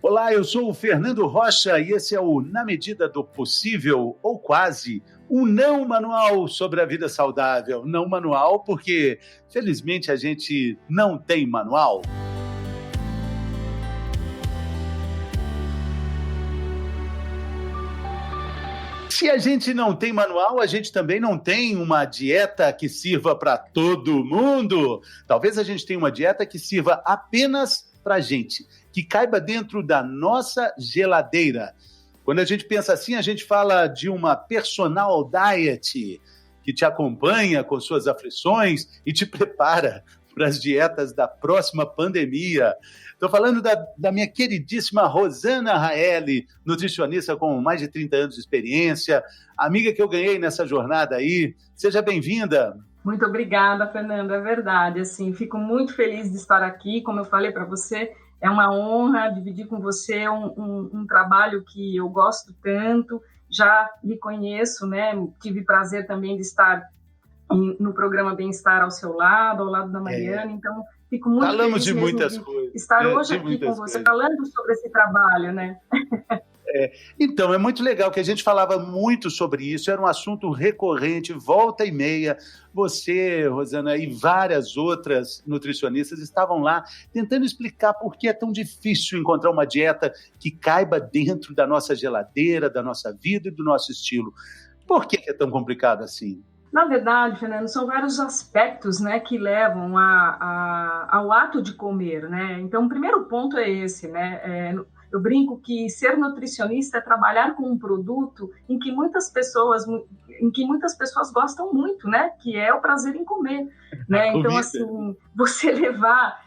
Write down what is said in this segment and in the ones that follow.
Olá, eu sou o Fernando Rocha e esse é o Na Medida do Possível, ou quase, um não manual sobre a vida saudável. Não manual porque, felizmente, a gente não tem manual. Se a gente não tem manual, a gente também não tem uma dieta que sirva para todo mundo. Talvez a gente tenha uma dieta que sirva apenas para a gente, que caiba dentro da nossa geladeira. Quando a gente pensa assim, a gente fala de uma personal diet que te acompanha com suas aflições e te prepara para as dietas da próxima pandemia. Estou falando da minha queridíssima Rosana Raeli, nutricionista com mais de 30 anos de experiência, amiga que eu ganhei nessa jornada aí. Seja bem-vinda. Muito obrigada, Fernando. É verdade. Assim, fico muito feliz de estar aqui. Como eu falei para você, é uma honra dividir com você um trabalho que eu gosto tanto. Já lhe conheço, né? Tive prazer também de estar no programa Bem-Estar ao seu lado, ao lado da Mariana. Então, fico muito Falamos feliz de muitas coisas. Estar hoje aqui com você, falando sobre esse trabalho, né? Então, é muito legal que a gente falava muito sobre isso, era um assunto recorrente, volta e meia. Você, Rosana, e várias outras nutricionistas estavam lá tentando explicar por que é tão difícil encontrar uma dieta que caiba dentro da nossa geladeira, da nossa vida e do nosso estilo. Por que é tão complicado assim? Na verdade, Fernando, são vários aspectos, né, que levam ao ato de comer, né? Então, o primeiro ponto é esse, né? Eu brinco que ser nutricionista é trabalhar com um produto em que muitas pessoas gostam muito, né? Que é o prazer em comer, né? Então, assim, você levar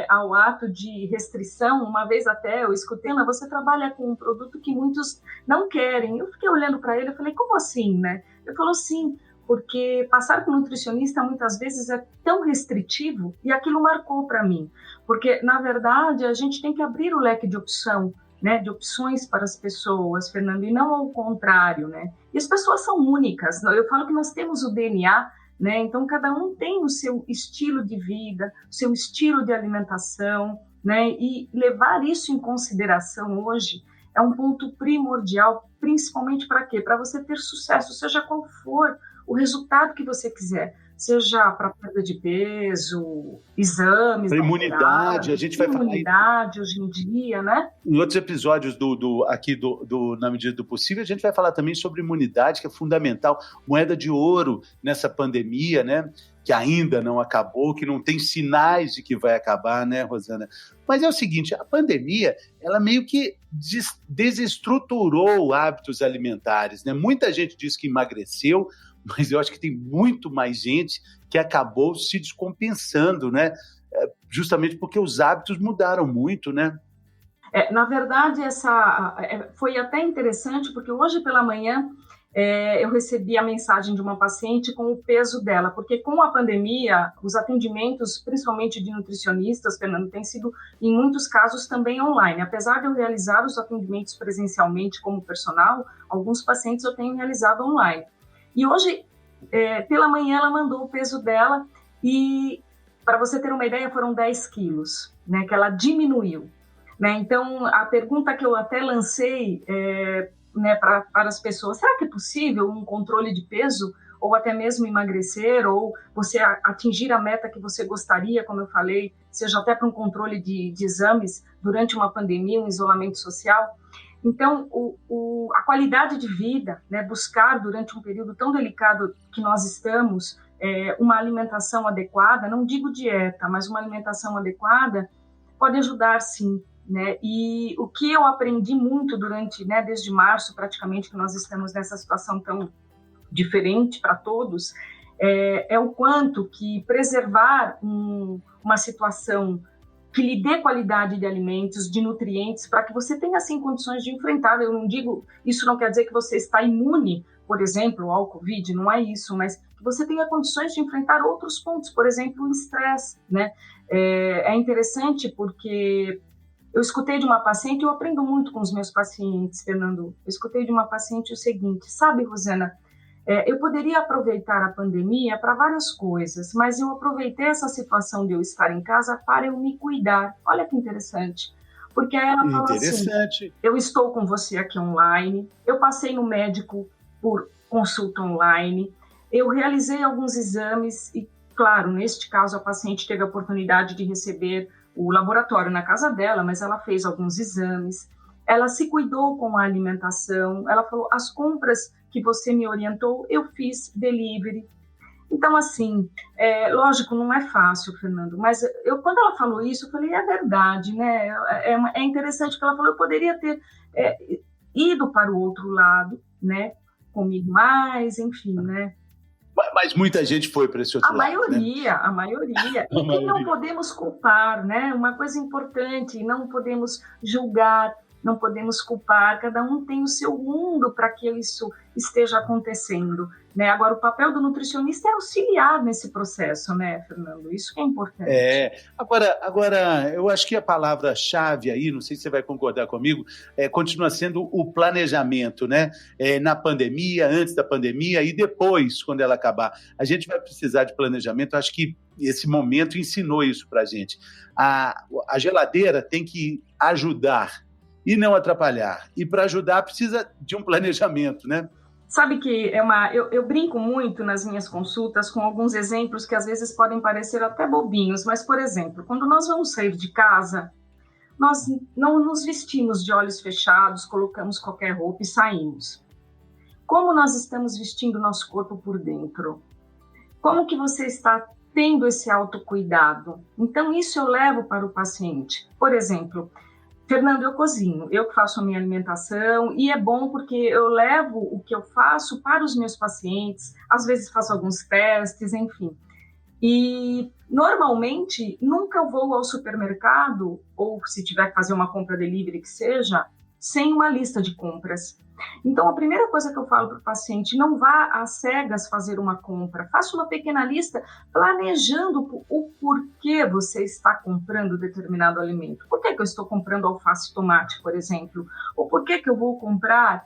ao ato de restrição, uma vez até eu escutei, você trabalha com um produto que muitos não querem. Eu fiquei olhando para ele, eu falei, como assim, né? Ele falou, sim, porque passar com nutricionista muitas vezes é tão restritivo, e aquilo marcou para mim, porque, na verdade, a gente tem que abrir o leque de opção, né, de opções para as pessoas, Fernando, e não ao contrário, né? E as pessoas são únicas, eu falo que nós temos o DNA, né? Então cada um tem o seu estilo de vida, o seu estilo de alimentação, né? E levar isso em consideração hoje é um ponto primordial, principalmente para quê? Para você ter sucesso, seja qual for o resultado que você quiser, seja para perda de peso, exames, imunidade, a gente vai falar imunidade hoje em dia, né? Em outros episódios aqui do Na Medida do Possível, a gente vai falar também sobre imunidade, que é fundamental, moeda de ouro nessa pandemia, né? Que ainda não acabou, que não tem sinais de que vai acabar, né, Rosana? Mas é o seguinte, a pandemia, ela meio que desestruturou hábitos alimentares, né? Muita gente diz que emagreceu, mas eu acho que tem muito mais gente que acabou se descompensando, né? Justamente porque os hábitos mudaram muito, né? Na verdade, foi até interessante, porque hoje pela manhã eu recebi a mensagem de uma paciente com o peso dela, porque com a pandemia, os atendimentos, principalmente de nutricionistas, Fernando, têm sido, em muitos casos, também online. Apesar de eu realizar os atendimentos presencialmente como personal, alguns pacientes eu tenho realizado online. E hoje, pela manhã, ela mandou o peso dela e, para você ter uma ideia, foram 10 quilos, né, que ela diminuiu. Né? Então, a pergunta que eu até lancei né, para as pessoas, será que é possível um controle de peso, ou até mesmo emagrecer, ou você atingir a meta que você gostaria, como eu falei, seja até para um controle de exames durante uma pandemia, um isolamento social? Então, a qualidade de vida, né, buscar durante um período tão delicado que nós estamos, uma alimentação adequada, não digo dieta, mas uma alimentação adequada, pode ajudar sim. Né? E o que eu aprendi muito durante, né, desde março praticamente, que nós estamos nessa situação tão diferente para todos, é o quanto que preservar uma situação que lhe dê qualidade de alimentos, de nutrientes, para que você tenha, assim, condições de enfrentar. Eu não digo, isso não quer dizer que você está imune, por exemplo, ao Covid, não é isso, mas que você tenha condições de enfrentar outros pontos, por exemplo, o estresse, né? É interessante porque eu escutei de uma paciente, eu aprendo muito com os meus pacientes, Fernando, eu escutei de uma paciente o seguinte, sabe, Rosana, eu poderia aproveitar a pandemia para várias coisas, mas eu aproveitei essa situação de eu estar em casa para eu me cuidar. Olha que interessante, Porque aí ela falou assim, interessante. eu estou com você aqui online, eu passei no médico por consulta online, eu realizei alguns exames e, claro, neste caso a paciente teve a oportunidade de receber o laboratório na casa dela, mas ela fez alguns exames, ela se cuidou com a alimentação, ela falou, as compras que você me orientou, eu fiz delivery. Então, assim, lógico, não é fácil, Fernando, mas quando ela falou isso, eu falei, é verdade, né? É interessante que ela falou, eu poderia ter ido para o outro lado, né? Comigo mais, enfim, né? Mas muita gente foi para esse outro lado, né? A maioria. E não podemos culpar, né? Uma coisa importante, não podemos julgar, não podemos culpar, cada um tem o seu mundo para que isso esteja acontecendo, né? Agora, o papel do nutricionista é auxiliar nesse processo, né, Fernando? Isso que é importante. Agora, eu acho que a palavra-chave aí, não sei se você vai concordar comigo, continua sendo o planejamento, né? Na pandemia, antes da pandemia e depois, quando ela acabar. A gente vai precisar de planejamento, acho que esse momento ensinou isso para a gente. A geladeira tem que ajudar e não atrapalhar. E para ajudar precisa de um planejamento, né? Sabe que eu brinco muito nas minhas consultas com alguns exemplos que às vezes podem parecer até bobinhos, mas, por exemplo, quando nós vamos sair de casa, nós não nos vestimos de olhos fechados, colocamos qualquer roupa e saímos. Como nós estamos vestindo nosso corpo por dentro? Como que você está tendo esse autocuidado? Então, isso eu levo para o paciente. Por exemplo, Fernando, eu cozinho, eu faço a minha alimentação e é bom porque eu levo o que eu faço para os meus pacientes, às vezes faço alguns testes, enfim. E normalmente nunca vou ao supermercado, ou se tiver que fazer uma compra delivery que seja, sem uma lista de compras. Então, a primeira coisa que eu falo para o paciente, não vá às cegas fazer uma compra, faça uma pequena lista planejando o porquê você está comprando determinado alimento. Por que eu estou comprando alface e tomate, por exemplo? Ou por que eu vou comprar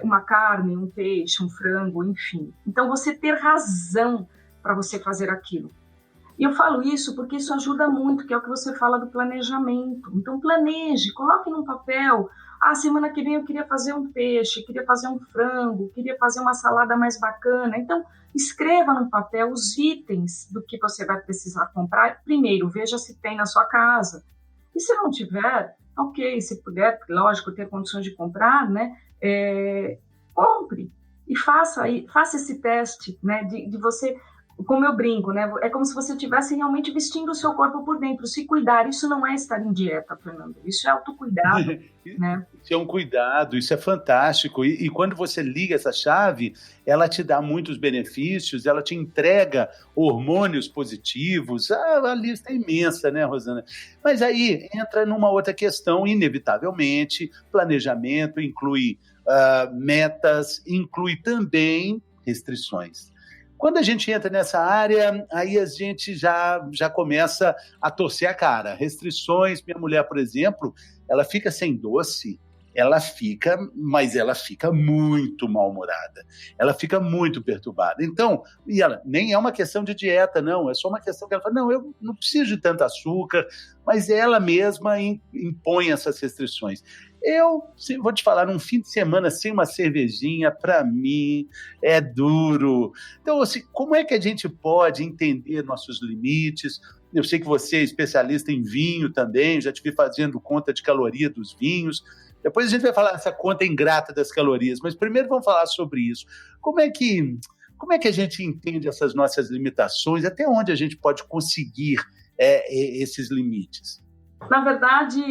uma carne, um peixe, um frango, enfim. Então, você ter razão para você fazer aquilo. E eu falo isso porque isso ajuda muito, que é o que você fala do planejamento. Então, planeje, coloque num papel. Semana que vem eu queria fazer um peixe, queria fazer um frango, queria fazer uma salada mais bacana. Então, escreva no papel os itens do que você vai precisar comprar. Primeiro, veja se tem na sua casa. E se não tiver, ok, se puder, lógico, ter condições de comprar, né? Compre e faça esse teste, né? De você... Como eu brinco, né? É como se você estivesse realmente vestindo o seu corpo por dentro. Se cuidar, isso não é estar em dieta, Fernando. Isso é autocuidado, né? Isso é um cuidado, isso é fantástico. E quando você liga essa chave, ela te dá muitos benefícios, ela te entrega hormônios positivos. A lista é imensa, né, Rosana? Mas aí entra numa outra questão, inevitavelmente. Planejamento inclui metas, inclui também restrições. Quando a gente entra nessa área, aí a gente já começa a torcer a cara. Restrições, minha mulher, por exemplo, ela fica sem doce, mas ela fica muito mal-humorada, ela fica muito perturbada. Então, e ela nem é uma questão de dieta, não, é só uma questão que ela fala, não, eu não preciso de tanto açúcar, mas ela mesma impõe essas restrições. Eu vou te falar, num fim de semana sem uma cervejinha, para mim, é duro. Então, assim, como é que a gente pode entender nossos limites? Eu sei que você é especialista em vinho também, já te vi fazendo conta de caloria dos vinhos. Depois a gente vai falar dessa conta ingrata das calorias, mas primeiro vamos falar sobre isso. Como é que a gente entende essas nossas limitações? Até onde a gente pode conseguir esses limites? Na verdade,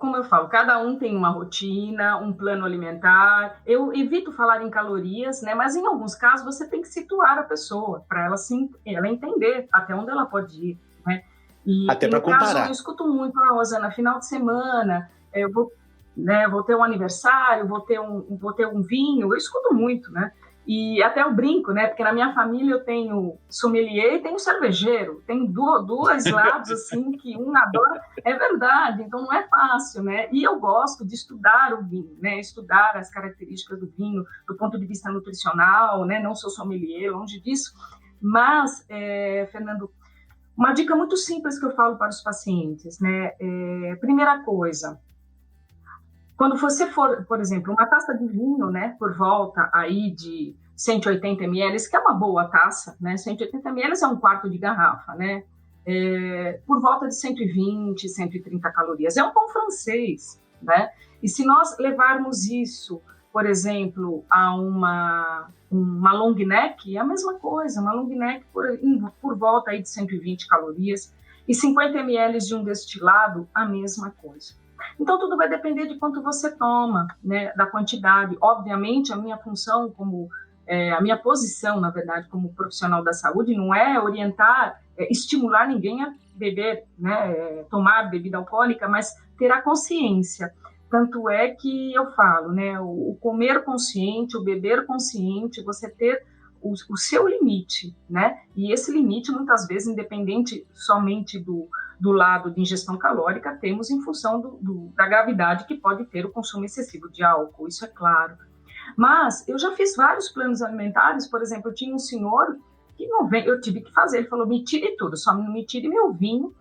como eu falo, cada um tem uma rotina, um plano alimentar. Eu evito falar em calorias, né? Mas em alguns casos você tem que situar a pessoa para ela entender até onde ela pode ir, né? Até para comparar. Caso, eu escuto muito, Rosana, final de semana, eu vou ter um aniversário, vou ter um vinho, eu escuto muito, né? E até eu brinco, né? Porque na minha família eu tenho sommelier e tenho cervejeiro. Tem dois lados, assim, que um adora. É verdade, então não é fácil, né? E eu gosto de estudar o vinho, né? Estudar as características do vinho do ponto de vista nutricional, né? Não sou sommelier, longe disso. Mas, Fernando, Uma dica muito simples que eu falo para os pacientes, né? Primeira coisa, quando você for, por exemplo, uma taça de vinho, né, por volta aí de 180 ml, que é uma boa taça, né? 180 ml é um quarto de garrafa, né? Por volta de 120, 130 calorias. É um pão francês, né? E se nós levarmos isso, por exemplo, a uma long neck, é a mesma coisa, uma long neck por volta aí de 120 calorias e 50 ml de um destilado, a mesma coisa. Então, tudo vai depender de quanto você toma, né, da quantidade. Obviamente, a minha função a minha posição, na verdade, como profissional da saúde, não é orientar, estimular ninguém a beber, né, tomar bebida alcoólica, mas ter a consciência. Tanto é que eu falo, né, o comer consciente, o beber consciente, você ter o seu limite, né? E esse limite, muitas vezes, independente somente do lado de ingestão calórica, temos em função da gravidade que pode ter o consumo excessivo de álcool, isso é claro. Mas eu já fiz vários planos alimentares, por exemplo, eu tinha um senhor que eu tive que fazer, ele falou, me tire tudo, só não me tire meu vinho,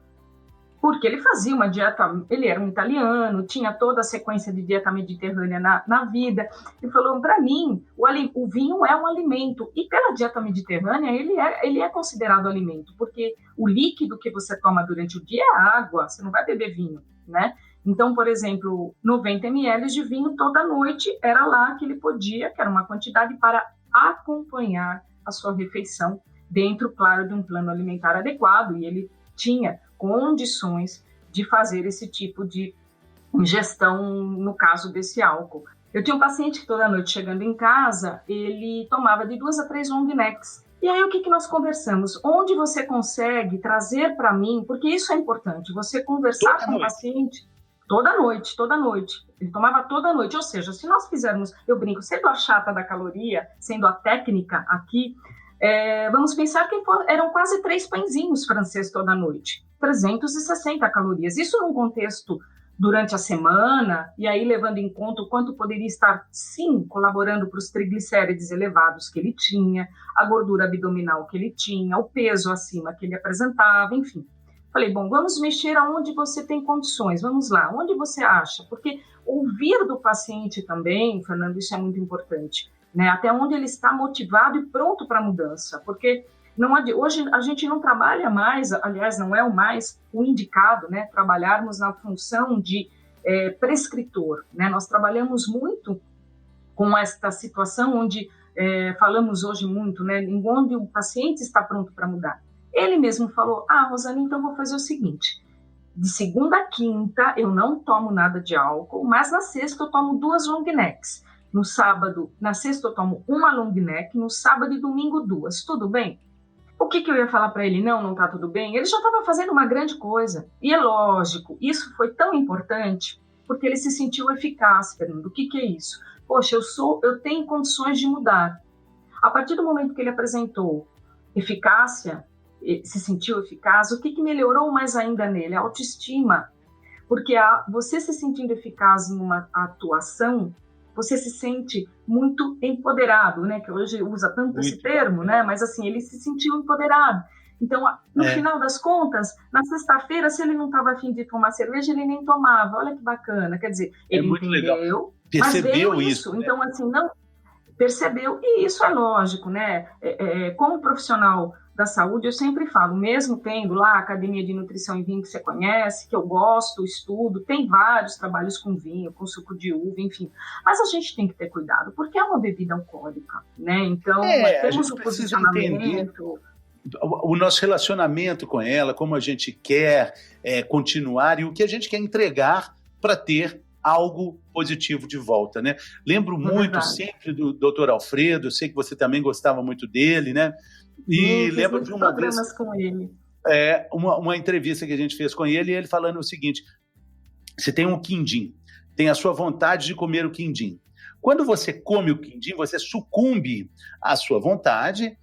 porque ele fazia uma dieta, ele era um italiano, tinha toda a sequência de dieta mediterrânea na vida. Ele falou, para mim, o vinho é um alimento, e pela dieta mediterrânea ele é considerado alimento, porque o líquido que você toma durante o dia é água, você não vai beber vinho, né? Então, por exemplo, 90 ml de vinho toda noite era lá que ele podia, que era uma quantidade para acompanhar a sua refeição dentro, claro, de um plano alimentar adequado, e ele tinha condições de fazer esse tipo de ingestão, no caso desse álcool. Eu tinha um paciente que toda noite, chegando em casa, ele tomava de 2 a 3 long necks. E aí, o que nós conversamos? Onde você consegue trazer para mim, porque isso é importante, você conversar com o paciente toda noite. Ele tomava toda noite, ou seja, se nós fizermos, eu brinco, sendo a chata da caloria, sendo a técnica aqui, vamos pensar que eram quase 3 pãezinhos franceses toda noite, 360 calorias. Isso num contexto durante a semana, e aí levando em conta o quanto poderia estar, sim, colaborando para os triglicérides elevados que ele tinha, a gordura abdominal que ele tinha, o peso acima que ele apresentava, enfim. Falei, bom, vamos mexer aonde você tem condições, vamos lá, onde você acha? Porque ouvir do paciente também, Fernando, isso é muito importante, né? Até onde ele está motivado e pronto para a mudança, porque hoje a gente não trabalha mais, aliás, não é o indicado, né? Trabalharmos na função de prescritor, né? Nós trabalhamos muito com esta situação onde falamos hoje muito, né? Em onde o paciente está pronto para mudar. Ele mesmo falou, Rosane, então vou fazer o seguinte, de segunda a quinta eu não tomo nada de álcool, mas na sexta eu tomo 2 long necks. Na sexta eu tomo uma long neck, no sábado e domingo 2, tudo bem? O que eu ia falar para ele? Não tá tudo bem? Ele já estava fazendo uma grande coisa. E é lógico, isso foi tão importante, porque ele se sentiu eficaz, Fernando. O que é isso? Poxa, eu tenho condições de mudar. A partir do momento que ele apresentou eficácia, se sentiu eficaz, o que melhorou mais ainda nele? A autoestima. Porque você se sentindo eficaz em uma atuação, você se sente muito empoderado, né? Que hoje usa tanto esse termo, né? Mas assim, ele se sentiu empoderado. Então, no final das contas, na sexta-feira, se ele não estava a fim de tomar cerveja, ele nem tomava. Olha que bacana. Quer dizer, ele entendeu, mas veio isso. Né? Então, assim, não percebeu. E isso é lógico, né? Como profissional da saúde, eu sempre falo, mesmo tendo lá a Academia de Nutrição e Vinho que você conhece, que eu gosto, estudo, tem vários trabalhos com vinho, com suco de uva, enfim, mas a gente tem que ter cuidado, porque é uma bebida alcoólica, né? Então, temos o posicionamento... O nosso relacionamento com ela, como a gente quer continuar e o que a gente quer entregar para ter algo positivo de volta, né? Lembro muito sempre do Dr. Alfredo, eu sei que você também gostava muito dele, né? E lembro de uma vez com ele. Uma entrevista que a gente fez com ele, e ele falando o seguinte: você tem um quindim, tem a sua vontade de comer o quindim. Quando você come o quindim, você sucumbe à sua vontade,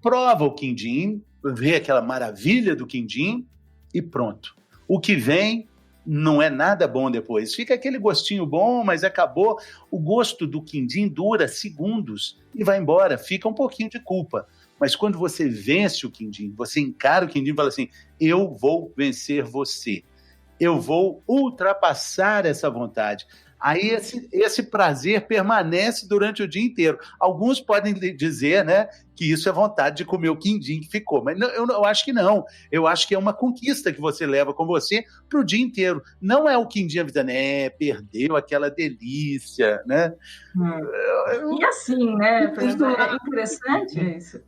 prova o quindim, vê aquela maravilha do quindim e pronto. O que vem não é nada bom depois. Fica aquele gostinho bom, mas acabou. O gosto do quindim dura segundos e vai embora. Fica um pouquinho de culpa. Mas quando você vence o quindim, você encara o quindim e fala assim, eu vou vencer você. Eu vou ultrapassar essa vontade. Aí esse prazer permanece durante o dia inteiro. Alguns podem dizer, né, que isso é vontade de comer o quindim que ficou, mas eu acho que não. Eu acho que é uma conquista que você leva com você para o dia inteiro. Não é o quindim avisando, perdeu aquela delícia, né? E assim, né, Fernando, é interessante isso.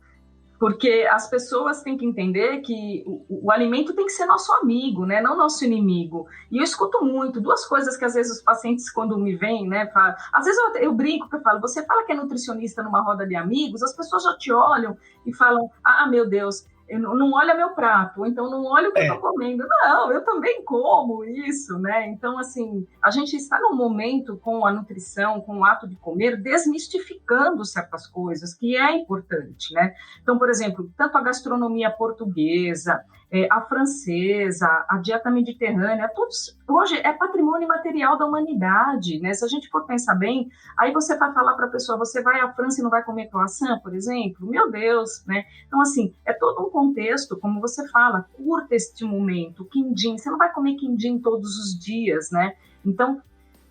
Porque as pessoas têm que entender que o alimento tem que ser nosso amigo, né? Não nosso inimigo. E eu escuto muito, duas coisas que às vezes os pacientes, quando me veem, né, falam, às vezes eu brinco, que eu falo, você fala que é nutricionista numa roda de amigos, as pessoas já te olham e falam, meu Deus, não olha meu prato, ou então não olha o que eu estou comendo. Não, eu também como isso, né? Então, assim, a gente está num momento com a nutrição, com o ato de comer, desmistificando certas coisas, que é importante, né? Então, por exemplo, tanto a gastronomia portuguesa, a francesa, a dieta mediterrânea, todos hoje é patrimônio material da humanidade, né? Se a gente for pensar bem, aí você vai falar para a pessoa, você vai à França e não vai comer croissant, por exemplo? Meu Deus, né? Então, assim, é todo um contexto, como você fala, curta este momento, quindim, você não vai comer quindim todos os dias, né? Então,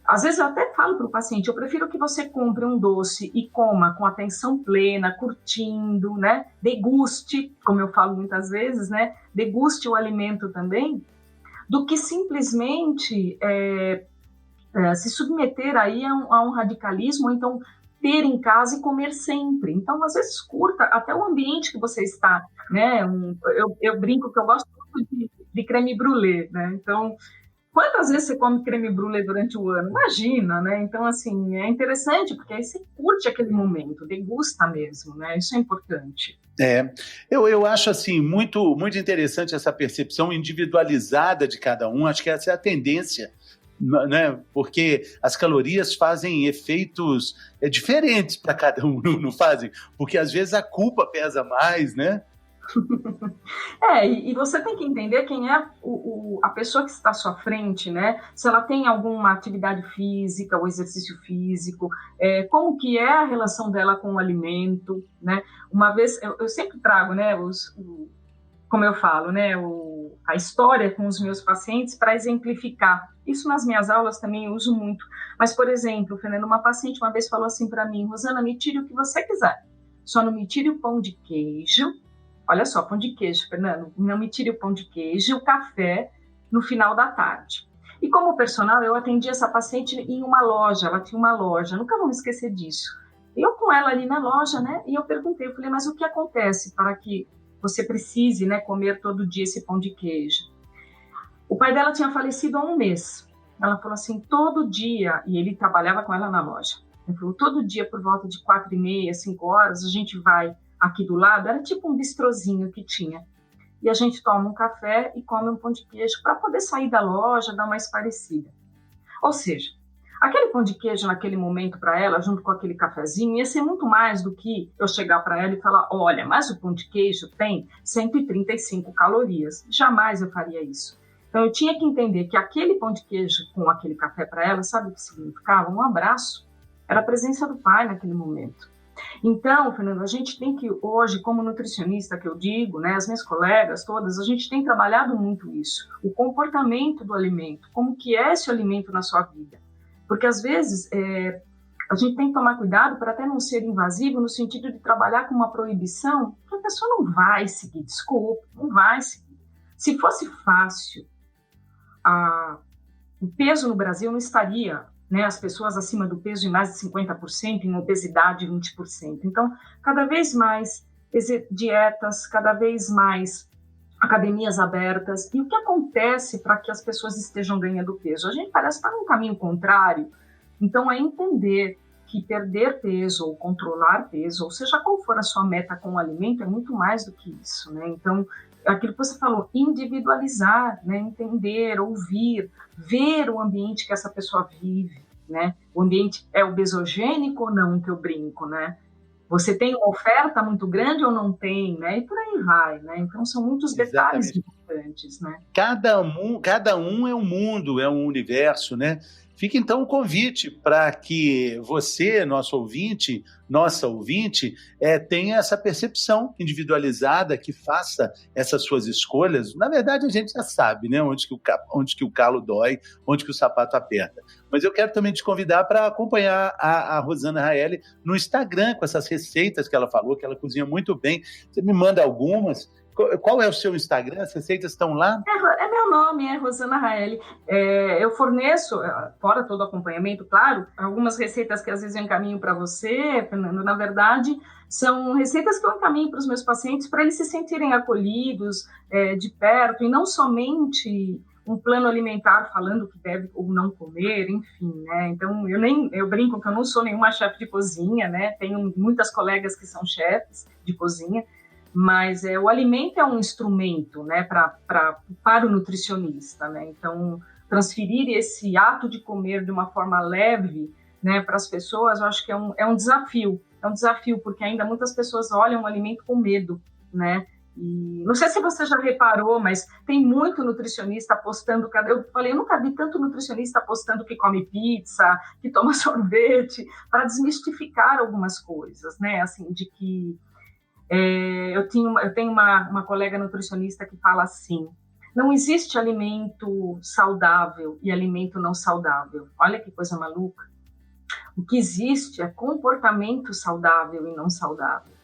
às vezes eu até falo para o paciente, eu prefiro que você compre um doce e coma com atenção plena, curtindo, né? Deguste, como eu falo muitas vezes, né? Deguste o alimento também, do que simplesmente se submeter aí a um radicalismo, ou então ter em casa e comer sempre. Então, às vezes, curta até o ambiente que você está, né? Eu brinco que eu gosto muito de creme brulee, né? Então, quantas vezes você come creme brulee durante o ano? Imagina, né? Então, assim, é interessante, porque aí você curte aquele momento, degusta mesmo, né? Isso é importante. Eu acho, assim, muito, muito interessante essa percepção individualizada de cada um. Acho que essa é a tendência, né? Porque as calorias fazem efeitos diferentes para cada um, não fazem? Porque, às vezes, a culpa pesa mais, né? E você tem que entender quem é a pessoa que está à sua frente, né? Se ela tem alguma atividade física, ou exercício físico, como que é a relação dela com o alimento, né? Uma vez, eu sempre trago, né, como eu falo, né, a história com os meus pacientes para exemplificar. Isso nas minhas aulas também eu uso muito. Mas, por exemplo, Fernando, uma paciente uma vez falou assim para mim, Rosana, me tire o que você quiser, só não me tire o pão de queijo. Olha só, pão de queijo, Fernando, não me tire o pão de queijo e o café no final da tarde. E como personal, eu atendi essa paciente em uma loja, ela tinha uma loja, nunca vou me esquecer disso. Eu com ela ali na loja, né, e eu perguntei, eu falei, mas o que acontece para que você precise, né, comer todo dia esse pão de queijo? O pai dela tinha falecido há 1 mês. Ela falou assim, todo dia, e ele trabalhava com ela na loja, ele falou, todo dia por volta de 4h30, 5 horas, a gente vai aqui do lado, era tipo um bistrozinho que tinha. E a gente toma um café e come um pão de queijo para poder sair da loja, dar uma esparecida. Ou seja, aquele pão de queijo naquele momento para ela, junto com aquele cafezinho, ia ser muito mais do que eu chegar para ela e falar, olha, mas o pão de queijo tem 135 calorias. Jamais eu faria isso. Então eu tinha que entender que aquele pão de queijo com aquele café para ela, sabe o que significava? Um abraço. Era a presença do pai naquele momento. Então, Fernando, a gente tem que hoje, como nutricionista que eu digo, né, as minhas colegas todas, a gente tem trabalhado muito isso, o comportamento do alimento, como que é esse alimento na sua vida. Porque às vezes a gente tem que tomar cuidado para até não ser invasivo no sentido de trabalhar com uma proibição que a pessoa não vai seguir, desculpa, não vai seguir. Se fosse fácil, o peso no Brasil não estaria, né, as pessoas acima do peso em mais de 50%, em obesidade 20%. Então, cada vez mais dietas, cada vez mais academias abertas. E o que acontece para que as pessoas estejam ganhando peso? A gente parece estar num caminho contrário. Então, é entender que perder peso ou controlar peso, ou seja qual for a sua meta com o alimento, é muito mais do que isso, né? Então, aquilo que você falou, individualizar, né? Entender, ouvir, ver o ambiente que essa pessoa vive, né? O ambiente é obesogênico ou não, que eu brinco, né? Você tem uma oferta muito grande ou não tem, né? E por aí vai, né? Então são muitos detalhes importantes, né? Cada um é um mundo, é um universo, né? Fica então o convite para que você, nosso ouvinte, nossa ouvinte, tenha essa percepção individualizada, que faça essas suas escolhas. Na verdade, a gente já sabe, né, onde que o calo dói, onde que o sapato aperta. Mas eu quero também te convidar para acompanhar a Rosana Raeli no Instagram, com essas receitas que ela falou, que ela cozinha muito bem. Você me manda algumas. Qual é o seu Instagram? As receitas estão lá? É meu nome, é Rosana Raeli. Eu forneço, fora todo o acompanhamento, claro, algumas receitas que às vezes eu encaminho para você, Fernando. Na verdade, são receitas que eu encaminho para os meus pacientes para eles se sentirem acolhidos de perto, e não somente um plano alimentar falando o que deve ou não comer, enfim, né? Então, eu brinco que eu não sou nenhuma chefe de cozinha, né? Tenho muitas colegas que são chefes de cozinha, mas o alimento é um instrumento, né, para o nutricionista, né? Então, transferir esse ato de comer de uma forma leve, né, para as pessoas, eu acho que é um desafio, porque ainda muitas pessoas olham o alimento com medo, né? E não sei se você já reparou, mas tem muito nutricionista postando, eu nunca vi tanto nutricionista postando que come pizza, que toma sorvete, para desmistificar algumas coisas, né, assim, de que eu tenho uma colega nutricionista que fala assim: não existe alimento saudável e alimento não saudável. Olha que coisa maluca. O que existe é comportamento saudável e não saudável.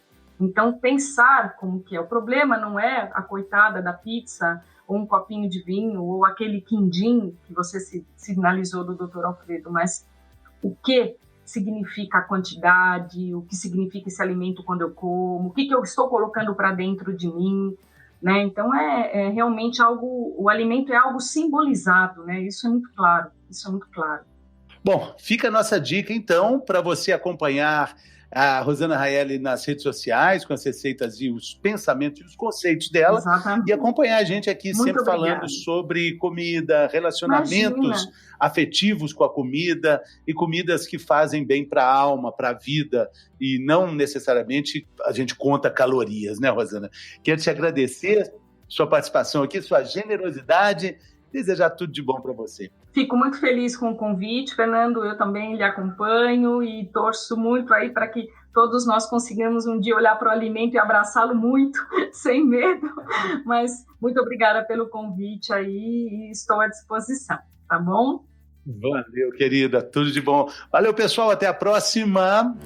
Então, pensar como que é. O problema não é a coitada da pizza, ou um copinho de vinho, ou aquele quindim que você sinalizou do Dr. Alfredo, mas o que significa a quantidade, o que significa esse alimento quando eu como, o que eu estou colocando para dentro de mim, né? Então, realmente algo, o alimento é algo simbolizado, né? Isso é muito claro, Bom, fica a nossa dica, então, para você acompanhar a Rosana Raeli nas redes sociais, com as receitas e os pensamentos e os conceitos dela. Exatamente. E acompanhar a gente aqui muito sempre falando sobre comida, relacionamentos afetivos com a comida e comidas que fazem bem para a alma, para a vida, e não necessariamente a gente conta calorias, né, Rosana? Quero te agradecer sua participação aqui, sua generosidade, desejar tudo de bom para você. Fico muito feliz com o convite, Fernando. Eu também lhe acompanho e torço muito aí para que todos nós consigamos um dia olhar para o alimento e abraçá-lo muito, sem medo. Mas muito obrigada pelo convite aí e estou à disposição, tá bom? Valeu, querida. Tudo de bom. Valeu, pessoal. Até a próxima.